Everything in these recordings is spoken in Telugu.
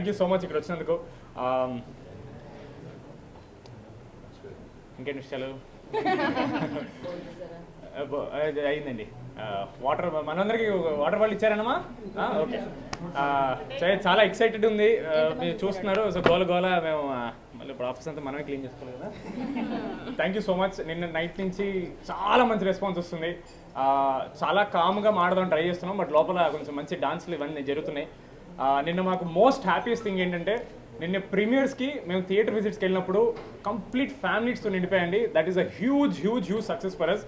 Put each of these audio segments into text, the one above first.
థ్యాంక్ యూ సో మచ్ ఇక్కడ వచ్చినందుకు. ఇంకేంటి విషయాలు అయిందండి. వాటర్ మనందరికీ వాటర్ బాటిల్ ఇచ్చారనమా? ఓకే. చాలా ఎక్సైటెడ్ ఉంది, మీరు చూస్తున్నారు. సో గోల మేము మళ్ళీ ఇప్పుడు ఆఫీస్ అంతా మనమే క్లీన్ చేసుకోవాలి కదా. Thank you so much. నిన్న నైట్ నుంచి చాలా మంచి రెస్పాన్స్ వస్తుంది. చాలా కామ్గా మాడదాం ట్రై చేస్తున్నాం, బట్ లోపల కొంచెం మంచి డాన్స్లు ఇవన్నీ జరుగుతున్నాయి. నిన్న మాకు మోస్ట్ హ్యాపీయెస్ట్ థింగ్ ఏంటంటే నిన్న ప్రీమియర్స్కి మేము థియేటర్ విజిట్స్కి వెళ్ళినప్పుడు కంప్లీట్ ఫ్యామిలీస్తో నిండిపోయండి. That is a huge huge huge success for us.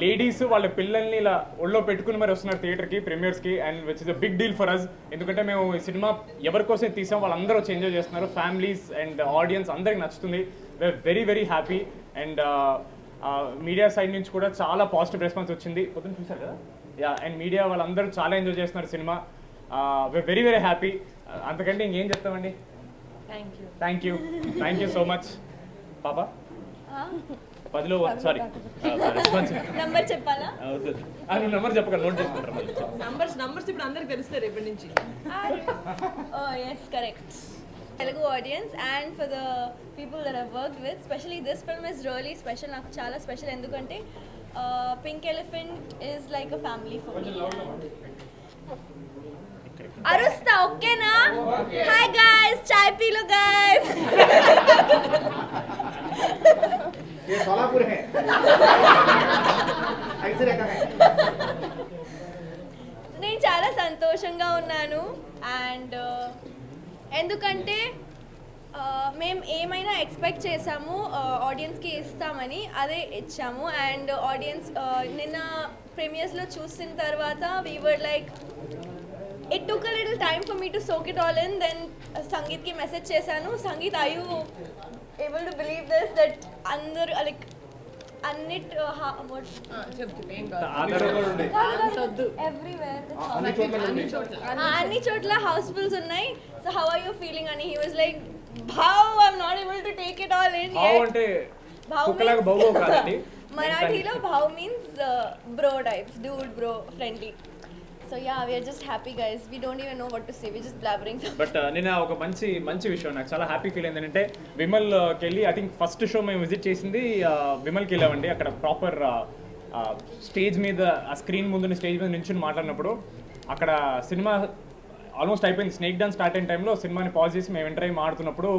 Ladies వాళ్ళ పిల్లల్ని ఇలా ఒళ్ళో పెట్టుకుని మరి వస్తున్నారు థియేటర్కి ప్రీమియర్స్కి, and which is a big deal for us. ఎందుకంటే మేము ఈ సినిమా ఎవరి కోసం తీసాం వాళ్ళందరూ వచ్చి ఎంజాయ్ చేస్తున్నారు. ఫ్యామిలీస్ అండ్ ఆడియన్స్ అందరికి నచ్చుతుంది. We are very very happy. And media side నుంచి కూడా చాలా పాజిటివ్ రెస్పాన్స్ వచ్చింది. పొద్దున్న చూసారు కదా. అండ్ మీడియా వాళ్ళందరూ చాలా ఎంజాయ్ చేస్తున్నారు cinema. We are very very happy. అంతకంటే ఇంకేం చెప్తామండి. Thank you so much. పాప 10లో సారీ నంబర్ చెప్పాలా? నువ్వు నెంబర్ చెప్పక నోట్ చేసుకుంటారు. నంబర్స్ ఇప్పుడు అందరికి తెలుస్తారు రేపటి నుంచి. Yes, correct. Telugu audience and for the people that I've worked with, especially this film is really special. నాకు చాలా స్పెషల్ ఎందుకంటే Pink Elephant is like a family for me. అరుస్తా ఓకేనా? హాయ్ గైస్, చాయ్ పీలో గైస్. ये सोलापुर है, ऐसे रहता है. నేను చాలా సంతోషంగా ఉన్నాను. అండ్ ఎందుకంటే మేము ఏమైనా ఎక్స్పెక్ట్ చేసాము ఆడియన్స్కి ఇస్తామని, అదే ఇచ్చాము. అండ్ ఆడియన్స్ నిన్న ప్రీమియర్స్లో చూసిన తర్వాత we were like it took a little time for me to soak it all in. Then Sangeet ki message chesanu, Sangeet, are you able to believe this, that under like annit what everywhere anni chotla housefuls unnai, so how are you feeling? And he was like, bhav, I'm not able to take it all in yet. bhav ante kukkalaga bhav kadandi. Marathilo bhav means bro types, dude, bro, friendly. So yeah, we are just happy guys. We don't even know what to say. We're just blabbering. But నేను ఒక మంచి విషయం నాకు చాలా హ్యాపీ ఫీల్ అయింది ఏంటంటే విమల్కి వెళ్ళి ఐ థింక్ ఫస్ట్ షో మేము విజిట్ చేసింది విమల్కి వెళ్ళామండి. అక్కడ ప్రాపర్ స్టేజ్ మీద ఆ స్క్రీన్ ముందు స్టేజ్ మీద నించుని మాట్లాడినప్పుడు అక్కడ సినిమా ఆల్మోస్ట్ అయిపోయింది. స్నేక్ డాన్స్ స్టార్ట్ అయిన టైంలో సినిమాని పాజ్ చేసి మేము ఎంటర్ అయ్యి మాడుతున్నప్పుడు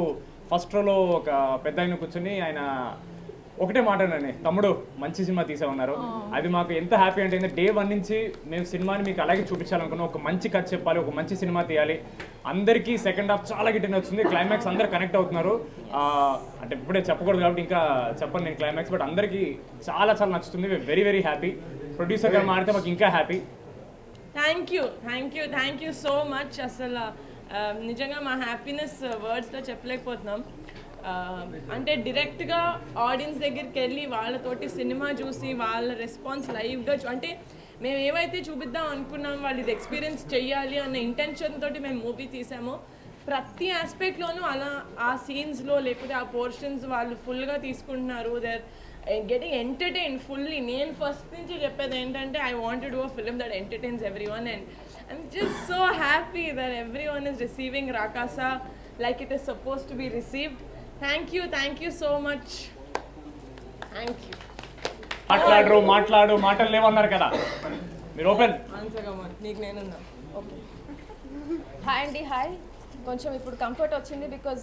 ఫస్ట్ రోలో ఒక పెద్ద ఆయన కూర్చొని ఆయన ఒకటే మాట్లాడండి, తమ్ముడు మంచి సినిమా తీసామన్నారు. అది మాకు ఎంత హ్యాపీ అంటే డే 1 నుంచి మేము సినిమాని మీకు అలాగే చూపించాలనుకున్నాం. ఒక మంచి కథ చెప్పాలి, ఒక మంచి సినిమా తీయాలి. అందరికీ సెకండ్ హాఫ్ చాలా గిట్టిన వచ్చింది. క్లైమాక్స్ అందరు కనెక్ట్ అవుతున్నారు. అంటే ఇప్పుడే చెప్పకూడదు కాబట్టి ఇంకా చెప్పను నేను క్లైమాక్స్, బట్ అందరికీ చాలా చాలా నచ్చుతుంది. Very very happy. ప్రొడ్యూసర్ గారు మాడితే మాకు ఇంకా happy. Thank you so much. అసలు నిజంగా మా హ్యాపీనెస్ వర్డ్స్లో చెప్పలేకపోతున్నాం. అంటే డైరెక్ట్గా ఆడియన్స్ దగ్గరికి వెళ్ళి వాళ్ళతోటి సినిమా చూసి వాళ్ళ రెస్పాన్స్ లైవ్గా అంటే మేము ఏవైతే చూపిద్దాం అనుకున్నాం వాళ్ళు ఇది ఎక్స్పీరియన్స్ చెయ్యాలి అన్న ఇంటెన్షన్ తోటి మేము మూవీ తీసామో ప్రతి ఆస్పెక్ట్లోనూ అలా ఆ సీన్స్లో లేకపోతే ఆ పోర్షన్స్ వాళ్ళు ఫుల్గా తీసుకుంటున్నారు. They are getting entertain fully. నేను ఫస్ట్ నుంచి చెప్పేది ఏంటంటే I want to do a film that entertains everyone, and I'm just so happy that everyone is receiving Rakasa like it is suppose to be received. Thank you so much. మాట్లాడు మాటలు లేవన్నారు కదా మీరు. ఓపెన్ నీకు నేనున్నా. ఓకే, హాయ్ అండి. హాయ్. కొంచెం ఇప్పుడు కంఫర్ట్ వచ్చింది బికాజ్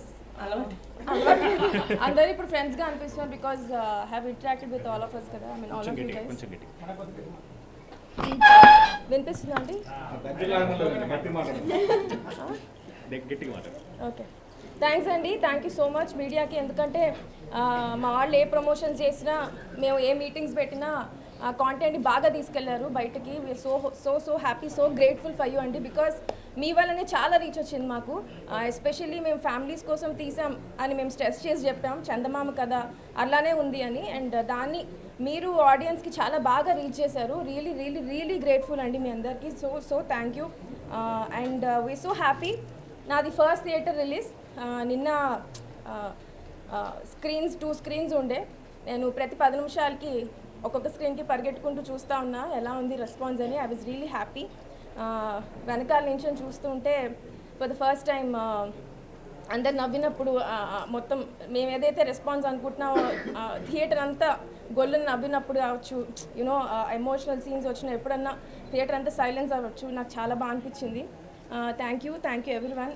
అందరూ ఇప్పుడు ఫ్రెండ్స్గా అనిపిస్తున్నారు because have interacted with all of us కదా. I mean all of you guys. వినిపిస్తుందా అండి? ఓకే, థ్యాంక్స్ అండి. థ్యాంక్ యూ సో మచ్ మీడియాకి. ఎందుకంటే మా వాళ్ళు ఏ ప్రమోషన్స్ చేసినా మేము ఏ మీటింగ్స్ పెట్టినా కాంటెంట్ని బాగా తీసుకెళ్లారు బయటకి. So happy, so grateful for you అండి. బికాస్ మీ వల్లనే చాలా రీచ్ వచ్చింది మాకు. ఎస్పెషల్లీ మేము ఫ్యామిలీస్ కోసం తీసాం అని మేము స్ట్రెస్ చేసి చెప్పాం, చందమామ కదా అలానే ఉంది అని. అండ్ దాన్ని మీరు ఆడియన్స్కి చాలా బాగా రీచ్ చేశారు. రియలీ రియలీ రియలీ గ్రేట్ఫుల్ అండి మీ అందరికీ. So thank you. And we so happy. నాది ఫస్ట్ థియేటర్ రిలీజ్. నిన్న టూ స్క్రీన్స్ ఉండే. నేను ప్రతి 10 నిమిషాలకి ఒక్కొక్క స్క్రీన్కి పరిగెట్టుకుంటూ చూస్తూ ఉన్నా ఎలా ఉంది రెస్పాన్స్ అని. I was really happy. వెనకాల నుంచి చూస్తుంటే ఫర్ ద ఫస్ట్ టైం అందరు నవ్వినప్పుడు మొత్తం మేము ఏదైతే రెస్పాన్స్ అనుకుంటున్నామో థియేటర్ అంతా గొల్లుని నవ్వినప్పుడు కావచ్చు, యూనో ఎమోషనల్ సీన్స్ వచ్చిన ఎప్పుడన్నా థియేటర్ అంతా సైలెన్స్ అవ్వచ్చు. నాకు చాలా బాగా అనిపించింది. Thank you everyone.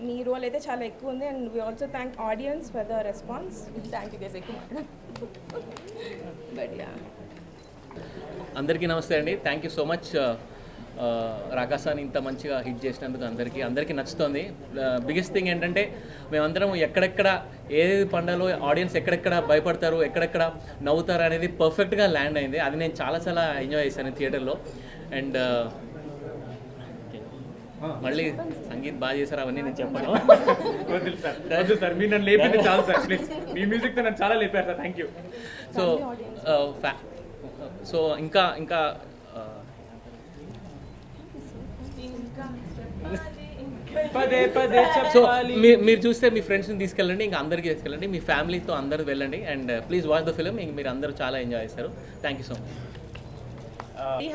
మీ రోల్ అయితే చాలా ఎక్కువ ఉంది. And we also thank audience for the response. Thank you guys. ఎక్కువ బట్ యా, అందరికీ నమస్తే అండి. Thank you so much. రాకాసాని ఇంత మంచిగా హిట్ చేసినందుకు అందరికీ నచ్చుతుంది. బిగ్గెస్ట్ థింగ్ ఏంటంటే మేమందరం ఎక్కడెక్కడ ఏది పండలో ఆడియన్స్ ఎక్కడెక్కడ భయపడతారు, ఎక్కడెక్కడ నవ్వుతారు అనేది పర్ఫెక్ట్గా ల్యాండ్ అయింది. అది నేను చాలా ఎంజాయ్ చేశాను థియేటర్లో. అండ్ మళ్ళీ సంగీత్ బాగా చేశారు, అవన్నీ నేను చెప్పాను. వద్దు సార్, మీరు నన్ను లేపింది చాలు సార్, ప్లీజ్. మీ మ్యూజిక్తో నన్ను చాలా లేపారు సార్, థ్యాంక్ యూ. సో ఇంకా సో మీరు చూస్తే మీ ఫ్రెండ్స్ని తీసుకెళ్ళండి, ఇంకా అందరికీ తీసుకెళ్ళండి, మీ ఫ్యామిలీతో అందరూ వెళ్ళండి. And please watch the film. ఇంక మీరు అందరూ చాలా ఎంజాయ్ చేస్తారు. Thank you so much.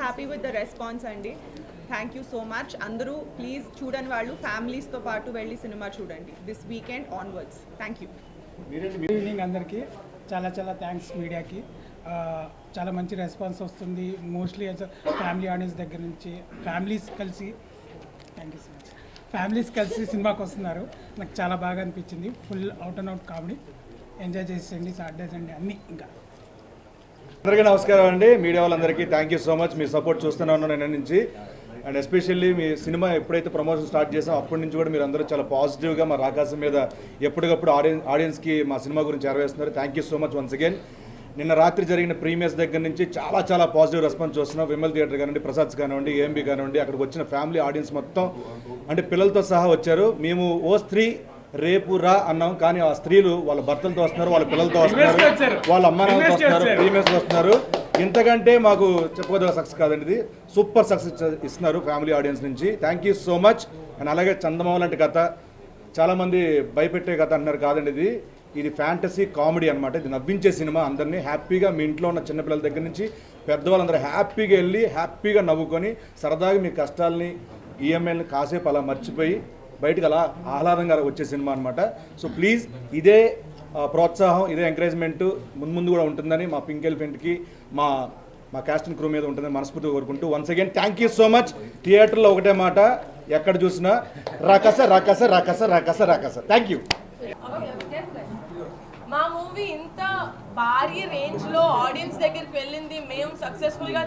Happy with the response అండి. Thank you so much. అందరూ ప్లీజ్ చూడని వాళ్ళు ఫ్యామిలీస్తో పాటు వెళ్ళి సినిమా చూడండి this weekend onwards. Thank you. Good evening అందరికీ. చాలా థ్యాంక్స్ మీడియాకి. చాలా మంచి రెస్పాన్స్ వస్తుంది. మోస్ట్లీ ఫ్యామిలీ ఆడియన్స్ దగ్గర నుంచి ఫ్యామిలీస్ కలిసి సినిమాకి వస్తున్నారు. నాకు చాలా బాగా అనిపించింది. Full out and out comedy. Enjoy చేసేయండి సాటర్డే సండే అన్నీ. ఇంకా అందరికీ నమస్కారం అండి. మీడియా వాళ్ళందరికీ thank you so much. Me support చూస్తూనే ఉన్నాను నిన్న నుంచి. అండ్ ఎస్పెషల్లీ మీ సినిమా ఎప్పుడైతే ప్రమోషన్ స్టార్ట్ చేసాం అప్పటి నుంచి కూడా మీరు అందరూ చాలా పాజిటివ్గా మా రాకాసం మీద ఎప్పటికప్పుడు ఆడియన్స్కి మా సినిమా గురించి చేరవేస్తున్నారు. Thank you so much once again. నిన్న రాత్రి జరిగిన ప్రీమియర్స్ దగ్గర నుంచి చాలా పాజిటివ్ రెస్పాన్స్ చూస్తున్నాం. విమల్ థియేటర్ కానివ్వండి, ప్రసాద్స్ కానివ్వండి, ఏఎంబీ కానివ్వండి, అక్కడికి వచ్చిన ఫ్యామిలీ ఆడియన్స్ మొత్తం అంటే పిల్లలతో సహా వచ్చారు. మేము ఓ స్త్రీ రేపు రా అన్నాం, కానీ ఆ స్త్రీలు వాళ్ళ భర్తలతో వస్తున్నారు, వాళ్ళ పిల్లలతో వస్తున్నారు, వాళ్ళ అమ్మ నాన్నతో వస్తున్నారు, ప్రీమియర్స్కి వస్తున్నారు. ఇంతకంటే మాకు చెప్పుకోదగ్గ సక్సెస్ కాదండి. ఇది సూపర్ సక్సెస్ ఇస్తున్నారు ఫ్యామిలీ ఆడియన్స్ నుంచి. Thank you so much. And అలాగే చందమామ లాంటి కథ, చాలామంది భయపెట్టే కథ అంటున్నారు, కాదండి ఇది ఫ్యాంటసీ కామెడీ అనమాట. ఇది నవ్వించే సినిమా. అందరినీ హ్యాపీగా మీ ఇంట్లో ఉన్న చిన్నపిల్లల దగ్గర నుంచి పెద్దవాళ్ళందరూ హ్యాపీగా వెళ్ళి హ్యాపీగా నవ్వుకొని సరదాగా మీ కష్టాలని ఈఎంఐని కాసేపు అలా మర్చిపోయి బయటకు అలా ఆహ్లాదంగా వచ్చే సినిమా అనమాట. సో ప్లీజ్ ఇదే ప్రోత్సాహం, ఇదే ఎంకరేజ్మెంట్ ముందు కూడా ఉంటుందని మా పింక్ ఎలిఫెంట్కి మా క్యాస్ట్ అండ్ క్రూ మీద ఉంటుందని మనస్ఫూర్తిగా కోరుకుంటూ once again thank you so much. థియేటర్లో ఒకటే మాట, ఎక్కడ చూసినా రాకాస. Thank you. మా మూవీ ఇంత భారీ రేంజ్ లో ఆడియన్స్ దగ్గరికి వెళ్ళింది, మేము సక్సెస్ఫుల్ గా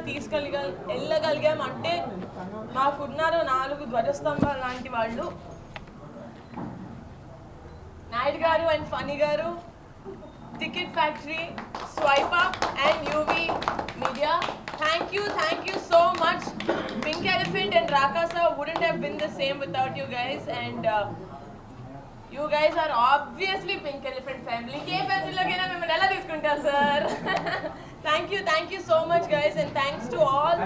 వెళ్ళగలిగాం అంటే మాకున్నారు 4 ధ్వజస్తంభాలు లాంటి వాళ్ళు. నాయుడు గారు అండ్ ఫనీ గారు, ticket factory, swipe up and UV media. Thank you so much. Pink Elephant and Rakasa wouldn't have been the same without you guys. And you guys are obviously Pink Elephant family. Ke family logena memani ela తీసుకుంటారు sir. Thank you so much guys, and thanks to all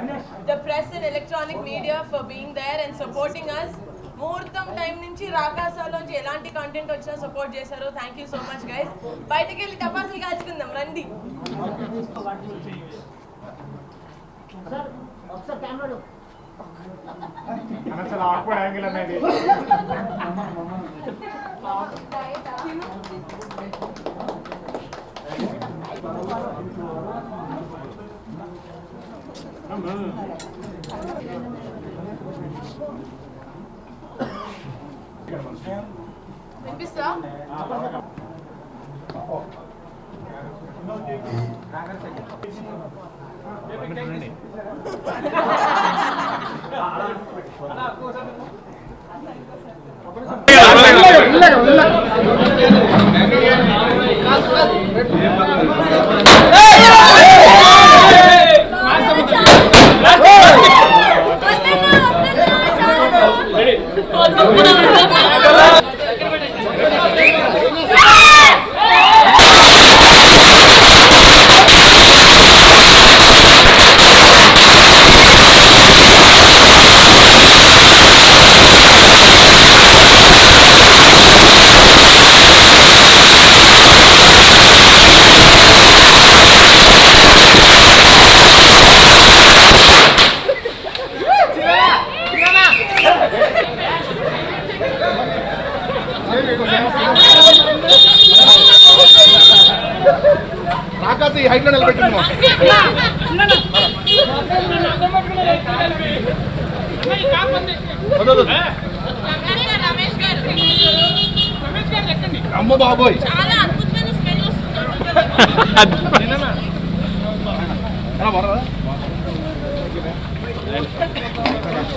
the press and electronic media for being there and supporting us. ముహూర్తం టైం నుంచి రాకాసాలోంచి ఎలాంటి కంటెంట్ వచ్చినా సపోర్ట్ చేశారు. Thank you so much guys. బయటకు వెళ్ళి టపాసులు కాల్చుకుందాం రండి. చాలా ఆక్వర్డ్ యాంగిల్ అనేది. వినిపిస్తా? రాకాసి ఈ హైట్లో నిలబెట్టింది అమ్మ బాబోయ్ చాలా అద్భుతమైన స్మెల్ వస్తుంది. ఎలా